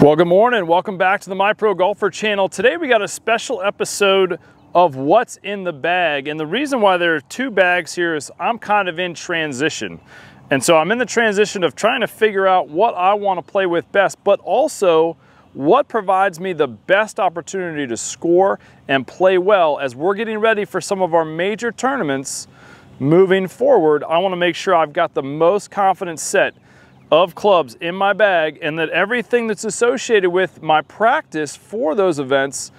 Well, good morning. Welcome back to the My Pro Golfer channel. Today we got a special episode of what's in the bag. And the reason why there are two bags here is I'm kind of in transition. And so I'm in the transition of trying to figure out what I want to play with best, but also what provides me the best opportunity to score and play well as we're getting ready for some of our major tournaments moving forward. I want to make sure I've got the most confident set of clubs in my bag and that everything that's associated with my practice for those events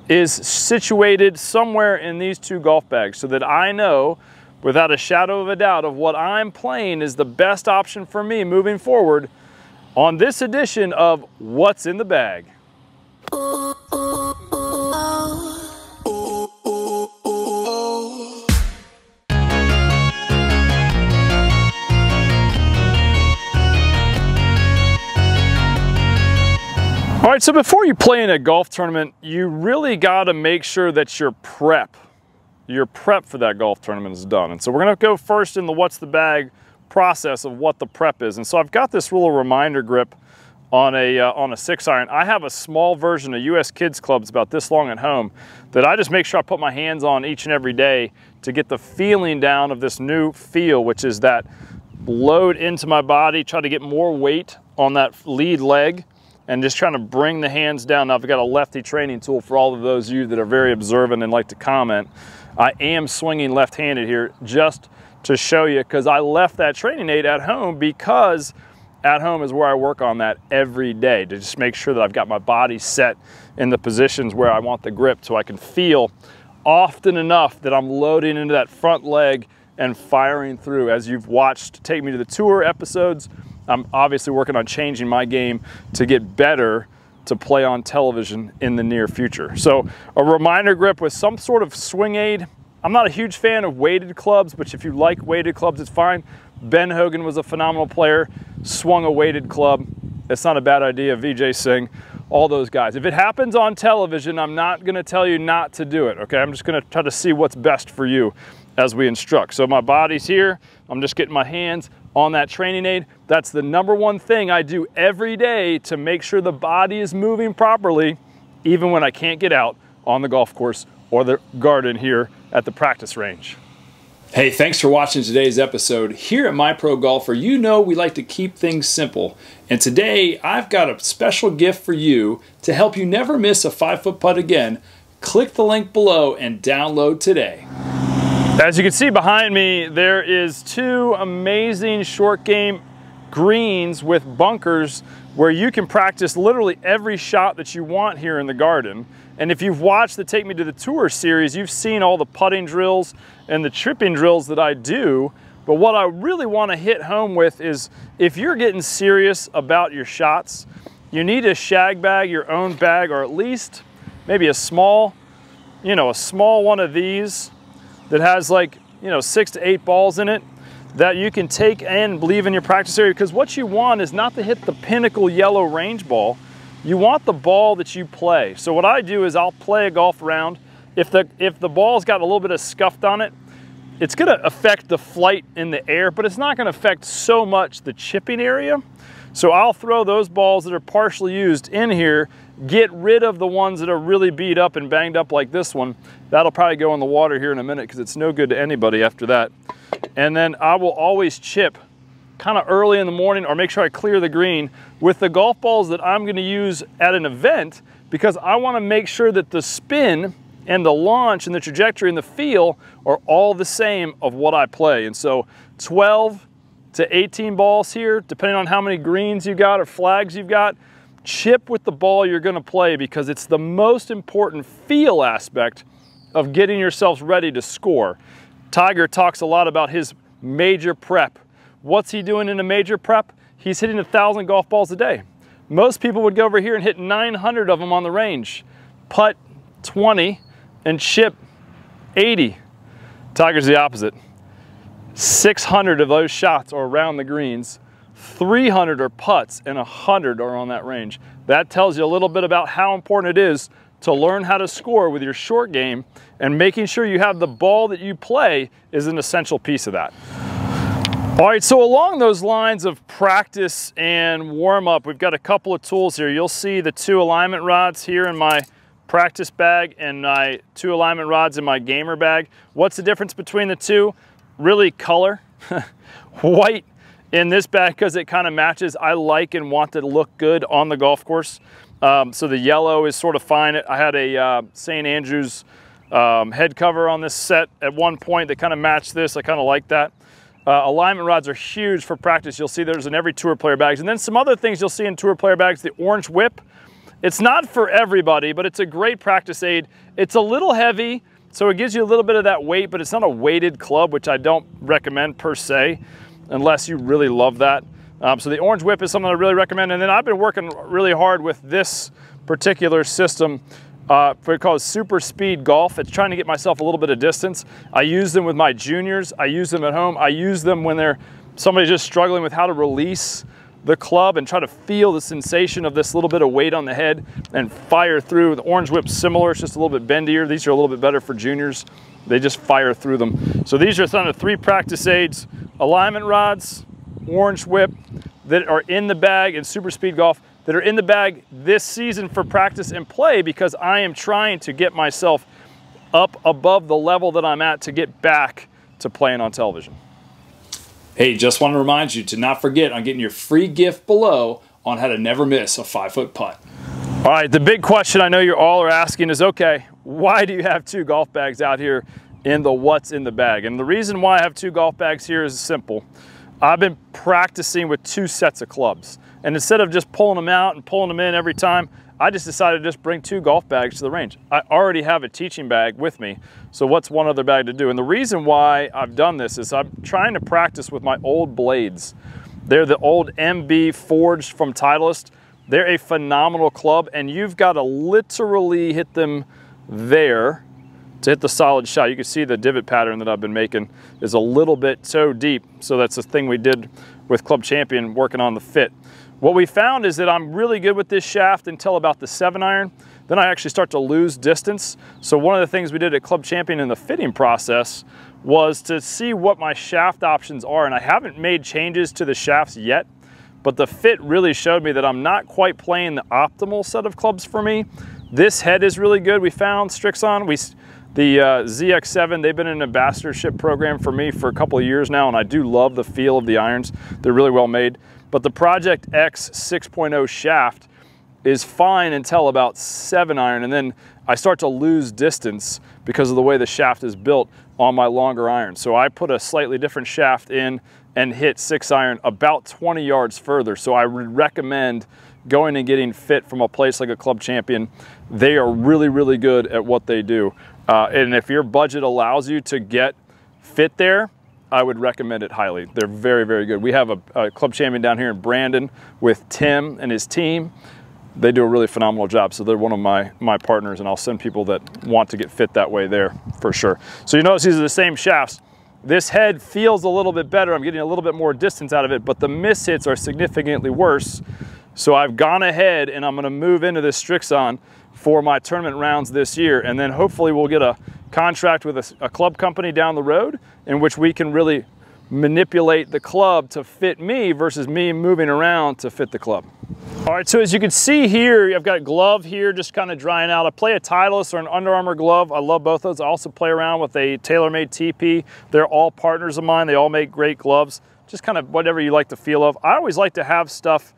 is situated somewhere in these two golf bags so that I know without a shadow of a doubt of what I'm playing is the best option for me moving forward on this edition of What's in the Bag. All right, so before you play in a golf tournament, you really got to make sure that your prep for that golf tournament is done. And so we're going to go first in the what's the bag process of what the prep is. And so I've got this little reminder grip on a 6-iron. I have a small version of US Kids clubs about this long at home that I just make sure I put my hands on each and every day to get the feeling down of this new feel, which is that load into my body, try to get more weight on that lead leg, and just trying to bring the hands down. Now, I've got a lefty training tool for all of those of you that are very observant and like to comment. I am swinging left-handed here just to show you because I left that training aid at home because at home is where I work on that every day to just make sure that I've got my body set in the positions where I want the grip so I can feel often enough that I'm loading into that front leg and firing through. As you've watched Take Me to the Tour episodes, I'm obviously working on changing my game to get better to play on television in the near future. So a reminder grip with some sort of swing aid. I'm not a huge fan of weighted clubs, but if you like weighted clubs, it's fine. Ben Hogan was a phenomenal player, swung a weighted club. It's not a bad idea. Vijay Singh, all those guys. If it happens on television, I'm not gonna tell you not to do it, okay? I'm just gonna try to see what's best for you as we instruct. So my body's here. I'm just getting my hands on that training aid. That's the number one thing I do every day to make sure the body is moving properly, even when I can't get out on the golf course or the garden here at the practice range. Hey, thanks for watching today's episode. Here at My Pro Golfer, you know we like to keep things simple. And today I've got a special gift for you to help you never miss a 5-foot putt again. Click the link below and download today. As you can see behind me, there is two amazing short game greens with bunkers where you can practice literally every shot that you want here in the garden. And if you've watched the Take Me to the Tour series, you've seen all the putting drills and the chipping drills that I do. But what I really want to hit home with is if you're getting serious about your shots, you need to shag bag your own bag, or at least maybe a small one of these that has like, 6 to 8 balls in it that you can take and leave in your practice area, because what you want is not to hit the pinnacle yellow range ball. You want the ball that you play. So what I do is I'll play a golf round. If the ball's got a little bit of scuffed on it, it's gonna affect the flight in the air, but it's not gonna affect so much the chipping area. So I'll throw those balls that are partially used in here, get rid of the ones that are really beat up and banged up like this one. That'll probably go in the water here in a minute because it's no good to anybody after that. And then I will always chip kind of early in the morning or make sure I clear the green with the golf balls that I'm going to use at an event, because I want to make sure that the spin and the launch and the trajectory and the feel are all the same of what I play. And so 12 to 18 balls here, depending on how many greens you got or flags you've got. Chip with the ball you're going to play, because it's the most important feel aspect of getting yourselves ready to score. Tiger talks a lot about his major prep. What's he doing in a major prep? He's hitting 1,000 golf balls a day. Most people would go over here and hit 900 of them on the range, putt 20 and chip 80. Tiger's the opposite. 600 of those shots are around the greens, 300 are putts, and 100 are on that range. That tells you a little bit about how important it is to learn how to score with your short game, and making sure you have the ball that you play is an essential piece of that. All right, so along those lines of practice and warm-up, we've got a couple of tools here. You'll see the 2 alignment rods here in my practice bag and my 2 alignment rods in my gamer bag. What's the difference between the two? Really color. White in this bag because it kind of matches. I like and want to look good on the golf course. So the yellow is sort of fine. I had a St. Andrews head cover on this set at one point that kind of matched this. I kind of like that. Alignment rods are huge for practice. You'll see there's in every tour player bags. And then some other things you'll see in tour player bags, the orange whip. It's not for everybody, but it's a great practice aid. It's a little heavy, so it gives you a little bit of that weight, but it's not a weighted club, which I don't recommend per se, unless you really love that. So the orange whip is something I really recommend. And then I've been working really hard with this particular system for called Super Speed Golf. It's trying to get myself a little bit of distance. I use them with my juniors. I use them at home. I use them when somebody's just struggling with how to release the club and try to feel the sensation of this little bit of weight on the head and fire through. The orange whip's similar, it's just a little bit bendier. These are a little bit better for juniors. They just fire through them. So these are some of the 3 practice aids: alignment rods, orange whip, that are in the bag, and Super Speed Golf that are in the bag this season for practice and play, because I am trying to get myself up above the level that I'm at to get back to playing on television. Hey, just want to remind you to not forget on getting your free gift below on how to never miss a 5-foot putt. All right, the big question I know you all are asking is, okay, why do you have 2 golf bags out here in the what's in the bag? And the reason why I have 2 golf bags here is simple. I've been practicing with 2 sets of clubs. And instead of just pulling them out and pulling them in every time, I just decided to just bring 2 golf bags to the range. I already have a teaching bag with me, so what's one other bag to do? And the reason why I've done this is I'm trying to practice with my old blades. They're the old MB forged from Titleist. They're a phenomenal club, and you've got to literally hit them there to hit the solid shot. You can see the divot pattern that I've been making is a little bit so deep. So that's the thing we did with Club Champion, working on the fit. What we found is that I'm really good with this shaft until about the 7-iron. Then I actually start to lose distance. So one of the things we did at Club Champion in the fitting process was to see what my shaft options are. And I haven't made changes to the shafts yet, but the fit really showed me that I'm not quite playing the optimal set of clubs for me. This head is really good. We found Srixon. The ZX7, they've been in an ambassadorship program for me for a couple of years now, and I do love the feel of the irons. They're really well made. But the Project X 6.0 shaft is fine until about 7-iron, and then I start to lose distance because of the way the shaft is built on my longer iron. So I put a slightly different shaft in and hit 6-iron about 20 yards further. So I would recommend going and getting fit from a place like a Club Champion. They are really, really good at what they do. And if your budget allows you to get fit there, I would recommend it highly. They're very, very good. We have a Club Champion down here in Brandon with Tim and his team. They do a really phenomenal job. So they're one of my partners, and I'll send people that want to get fit that way there for sure. So you notice these are the same shafts. This head feels a little bit better. I'm getting a little bit more distance out of it, but the miss hits are significantly worse. So I've gone ahead and I'm gonna move into this Srixon for my tournament rounds this year, and then hopefully we'll get a contract with a club company down the road in which we can really manipulate the club to fit me versus me moving around to fit the club. All right, so as you can see here, I've got a glove here just kind of drying out. I play a Titleist or an Under Armour glove. I love both those. I also play around with a TaylorMade TP. They're all partners of mine. They all make great gloves. Just kind of whatever you like the feel of. I always like to have stuff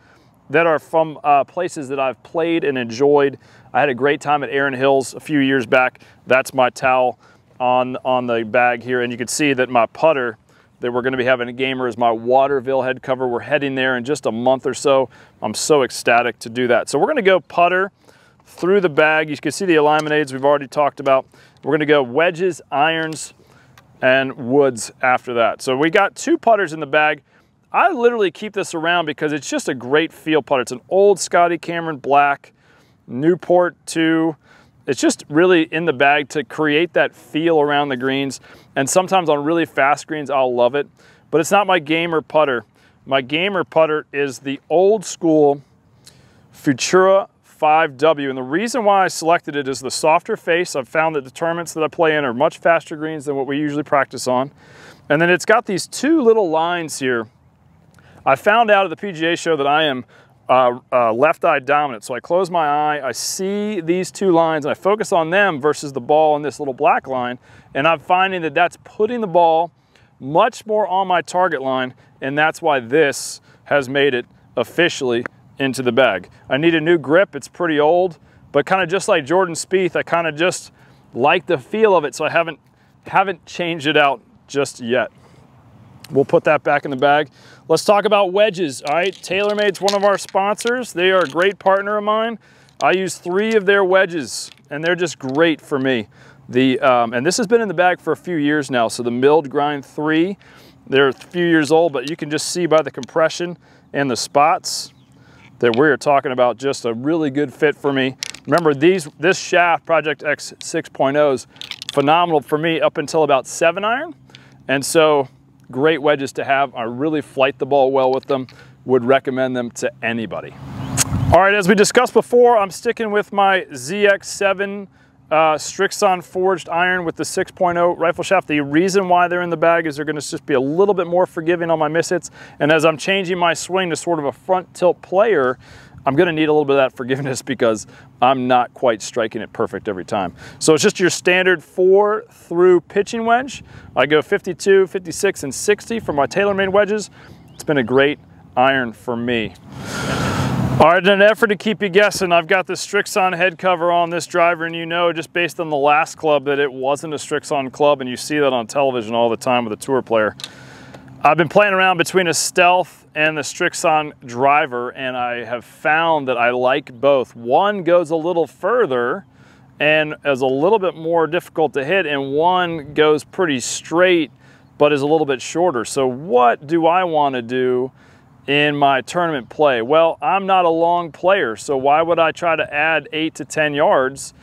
that are from places that I've played and enjoyed. I had a great time at Erin Hills a few years back. That's my towel on the bag here, and you can see that my putter that we're going to be having a gamer is my Waterville head cover. We're heading there in just a month or so. I'm so ecstatic to do that. So we're going to go putter through the bag. You can see the alignment aids we've already talked about. We're going to go wedges, irons, and woods after that. So we got 2 putters in the bag. I literally keep this around because it's just a great feel putter. It's an old Scotty Cameron black, Newport 2. It's just really in the bag to create that feel around the greens. And sometimes on really fast greens, I'll love it. But it's not my gamer putter. My gamer putter is the old school Futura 5W. And the reason why I selected it is the softer face. I've found that the tournaments that I play in are much faster greens than what we usually practice on. And then it's got these two little lines here. I found out at the PGA show that I am left eye dominant. So I close my eye, I see these two lines, and I focus on them versus the ball and this little black line. And I'm finding that that's putting the ball much more on my target line, and that's why this has made it officially into the bag. I need a new grip. It's pretty old, but kind of just like Jordan Spieth, I kind of just like the feel of it, so I haven't changed it out just yet. We'll put that back in the bag. Let's talk about wedges. All right, TaylorMade's one of our sponsors. They are a great partner of mine. I use 3 of their wedges, and they're just great for me. And this has been in the bag for a few years now. So the milled grind 3, they're a few years old, but you can just see by the compression and the spots that we're talking about just a really good fit for me. Remember, this shaft, Project X 6.0s, phenomenal for me up until about 7-iron. And so great wedges to have. I really flight the ball well with them. Would recommend them to anybody. All right, as we discussed before, I'm sticking with my ZX7 Srixon forged iron with the 6.0 rifle shaft. The reason why they're in the bag is they're going to just be a little bit more forgiving on my miss hits. And as I'm changing my swing to sort of a front tilt player, I'm going to need a little bit of that forgiveness because I'm not quite striking it perfect every time. So it's just your standard 4-through pitching wedge. I go 52, 56, and 60 for my TaylorMade wedges. It's been a great iron for me. All right, in an effort to keep you guessing, I've got the Srixon head cover on this driver, and you know just based on the last club that it wasn't a Srixon club, and you see that on television all the time with a tour player. I've been playing around between a Stealth and the Srixon driver, and I have found that I like both. One goes a little further and is a little bit more difficult to hit, and one goes pretty straight but is a little bit shorter. So what do I want to do in my tournament play? Well, I'm not a long player, so why would I try to add 8 to 10 yards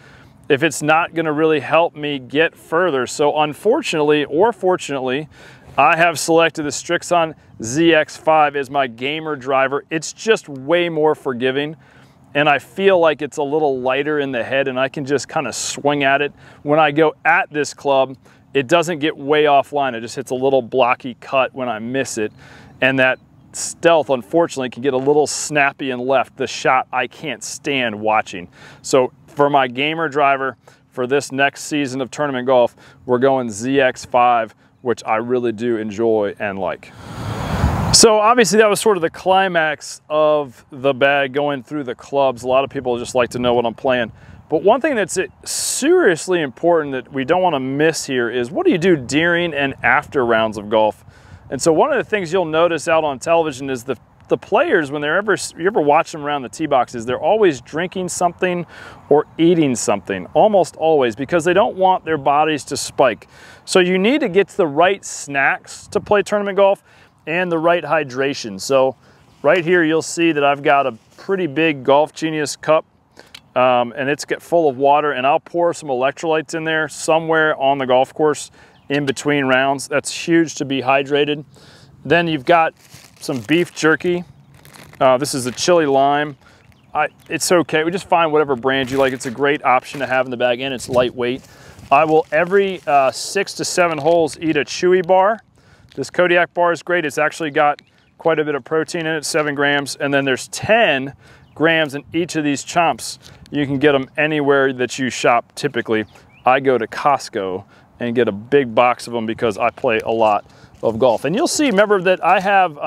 if it's not going to really help me get further? So unfortunately, or fortunately, I have selected the Srixon ZX5 as my gamer driver. It's just way more forgiving, and I feel like it's a little lighter in the head, and I can just kind of swing at it. When I go at this club, it doesn't get way offline. It just hits a little blocky cut when I miss it, and that Stealth unfortunately can get a little snappy and left, the shot I can't stand watching. So for my gamer driver for this next season of tournament golf, we're going ZX5, which I really do enjoy and like. So obviously that was sort of the climax of the bag, going through the clubs. A lot of people just like to know what I'm playing. But one thing that's seriously important that we don't want to miss here is, what do you do during and after rounds of golf? And so one of the things you'll notice out on television is the players, when you ever watch them around the tee boxes, they're always drinking something or eating something, almost always, because they don't want their bodies to spike. So you need to get the right snacks to play tournament golf and the right hydration. So right here you'll see that I've got a pretty big Golf Genius cup, and it's full of water, and I'll pour some electrolytes in there somewhere on the golf course in between rounds. That's huge to be hydrated. Then you've got some beef jerky. This is a chili lime. It's okay, we just find whatever brand you like. It's a great option to have in the bag, and it's lightweight. I will every 6 to 7 holes eat a Chewy bar. This Kodiak bar is great. It's actually got quite a bit of protein in it, 7 grams, and then there's 10 grams in each of these chomps. You can get them anywhere that you shop typically. I go to Costco and get a big box of them because I play a lot of golf. And you'll see, remember that I have,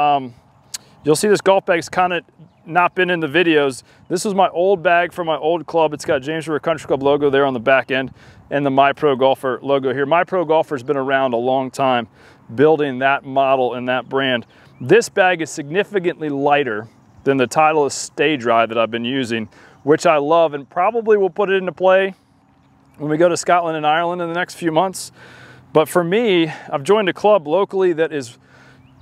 you'll see this golf bag's kind of not been in the videos. This was my old bag for my old club. It's got James River Country Club logo there on the back end and the My Pro Golfer logo here. My Pro Golfer's been around a long time building that model and that brand. This bag is significantly lighter than the Titleist Stay Dry that I've been using, which I love, and probably will put it into play when we go to Scotland and Ireland in the next few months. But for me, I've joined a club locally that is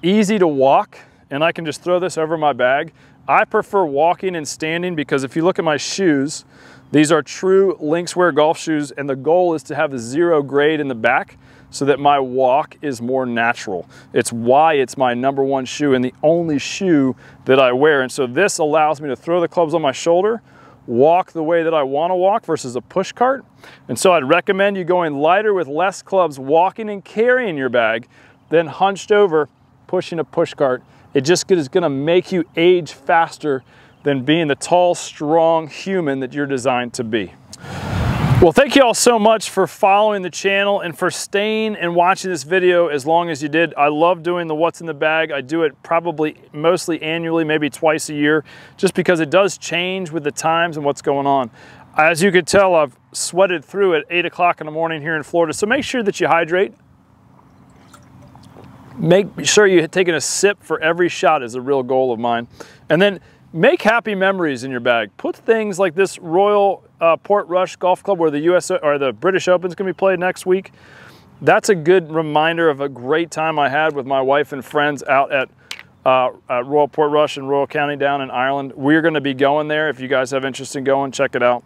easy to walk, and I can just throw this over my bag. I prefer walking and standing because if you look at my shoes, these are true Lynxwear golf shoes, and the goal is to have a 0 grade in the back so that my walk is more natural. It's why it's my #1 shoe and the only shoe that I wear. And so this allows me to throw the clubs on my shoulder, walk the way that I want to walk versus a push cart. And so I'd recommend you going lighter with less clubs, walking and carrying your bag, than hunched over pushing a push cart. It just is gonna make you age faster than being the tall, strong human that you're designed to be. Well, thank you all so much for following the channel and for staying and watching this video as long as you did. I love doing the What's in the Bag. I do it probably mostly annually, maybe twice a year, just because it does change with the times and what's going on. As you can tell, I've sweated through at 8 o'clock in the morning here in Florida, so make sure that you hydrate. Make sure you're taking a sip for every shot is a real goal of mine. And then make happy memories in your bag. Put things like this Royal Portrush Golf Club where the the British Open's gonna be played next week. That's a good reminder of a great time I had with my wife and friends out at Royal Portrush in Royal County down in Ireland. We're gonna be going there. If you guys have interest in going, check it out.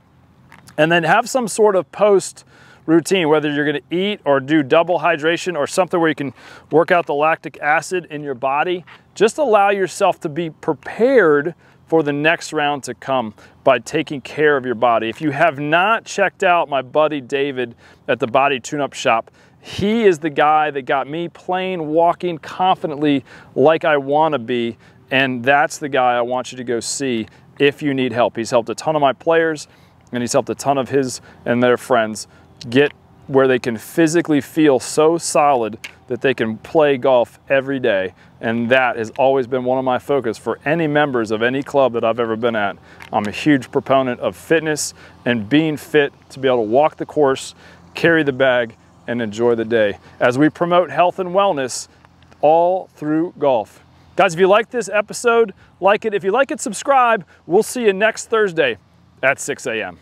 And then have some sort of post routine, whether you're gonna eat or do double hydration or something where you can work out the lactic acid in your body. Just allow yourself to be prepared for the next round to come by taking care of your body. If you have not checked out my buddy David at the Body Tune-Up Shop, he is the guy that got me playing, walking confidently like I wanna be, and that's the guy I want you to go see if you need help. He's helped a ton of my players, and he's helped a ton of his and their friends get where they can physically feel so solid that they can play golf every day. And that has always been one of my focus for any members of any club that I've ever been at. I'm a huge proponent of fitness and being fit to be able to walk the course, carry the bag, and enjoy the day as we promote health and wellness all through golf. Guys, if you like this episode, like it. If you like it, subscribe. We'll see you next Thursday at 6 a.m.